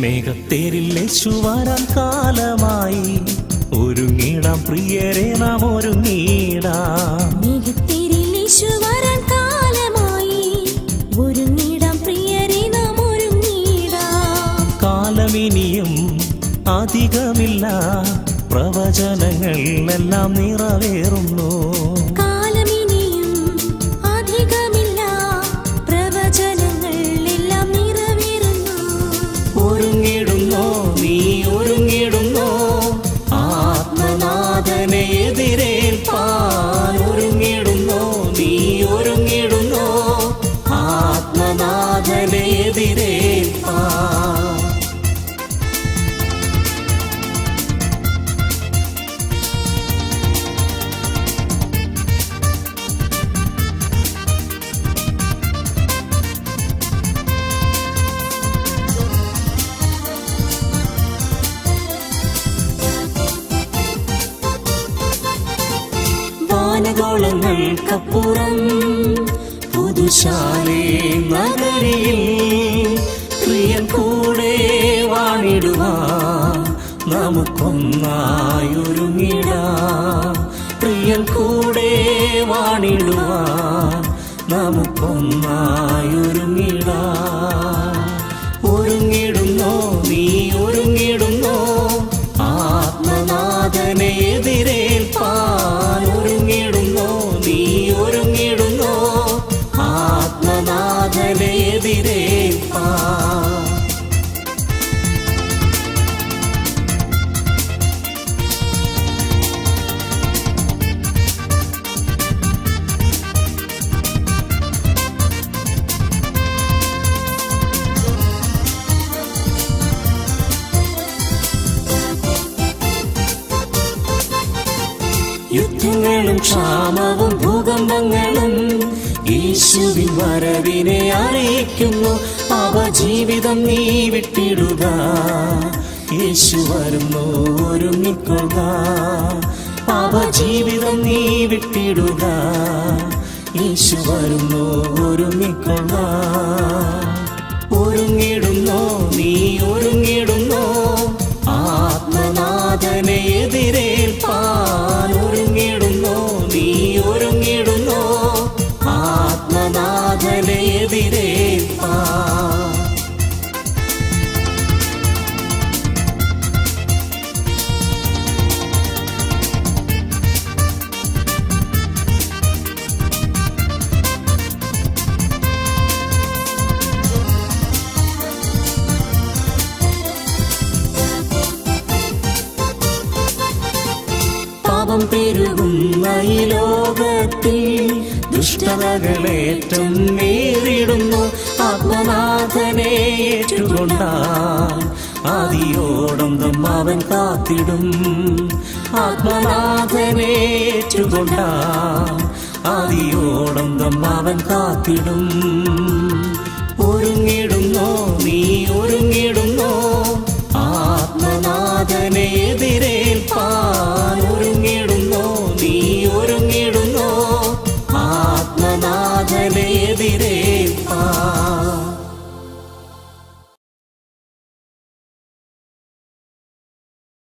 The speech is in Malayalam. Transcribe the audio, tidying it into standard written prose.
മേഘത്തേരിൽ യേശു വരാൻ കാലമായി, ഒരുങ്ങിടാം പ്രിയരെ നാം ഒരുങ്ങിടാം. മേഘത്തേരിൽ യേശു വരാൻ കാലമായി, ഒരുങ്ങിടാം പ്രിയരെ നാം ഒരുങ്ങിടാം. കാലമിനിയും അധികമില്ല, പ്രവചനങ്ങൾ എല്ലാം നിറവേറുന്നു. കാലമിനിയും അധികമില്ല, പ്രവചനങ്ങൾ എല്ലാം നിറവേറുന്നു. ഒരുങ്ങിടുന്നോ നീ ഒരുങ്ങിടുന്നോ, ആത്മനാഥനെ എതിരേൽപ്പാൻ. ഒരുങ്ങിടുന്നോ നീ ഒരുങ്ങിടുന്നോ, ആത്മനാഥനെ എതിരേൽപ്പാൻ. വാനഗോളങ്ങൾക്കപ്പുറം പുതുശാലേ നഗരിയിൽ പ്രിയൻ കൂടെ വാണിടുവാൻ നമുക്കൊന്നായി ഒരുങ്ങിടാം. പ്രിയൻ കൂടെ വാണിടുവാൻ നമുക്കൊന്നായി ഒരുങ്ങിടാം. ഒരുങ്ങിടുന്നോ നീ ഒരുങ്ങിടുന്നോ, ആത്മനാഥനെ എതിരേൽപ്പാൻ. ഒരുങ്ങിടുന്നോ നീ ഒരുങ്ങിടുന്നോ, ആത്മനാഥനെ എതിരേൽപ്പാൻ. യുദ്ധങ്ങളും ക്ഷാമവും ഭൂകമ്പങ്ങളും യേശുവിൻ വരവിനെ അറിയിക്കുന്നു. അവ ജീവിതം നീ വിട്ടിടുക, യേശു വരുന്നു ഒരുങ്ങിക്കൊള്ളുക. അവ ജീവിതം നീ വിട്ടിടുക, യേശു വരുന്നു ഒരുങ്ങിക്കൊള്ളുക. ഒരുങ്ങിടുന്നോ നീ ഒരുങ്ങിടുന്നോ, ആത്മനാഥനെ എതിരേൽപ്പാൻ. ഒരുങ്ങിടുന്നോ നീ ഒരുങ്ങിടുന്നോ, ആത്മനാഥനെ എതിരേൽപ്പാൻ. പാപം പെരുകുന്ന ഈ ലോകത്തിൽ ദുഷ്ടതകളേറ്റം നേരിടുന്നു. ആത്മനാഥനെ ഏറ്റുകൊണ്ടാൽ ആദിയോടന്തം അവൻ കാത്തിടും. ആത്മനാഥനെ ഏറ്റുകൊണ്ടാൽ ആദിയോടന്തം അവൻ കാത്തിടും. ഒരുങ്ങിടുന്നോ നീ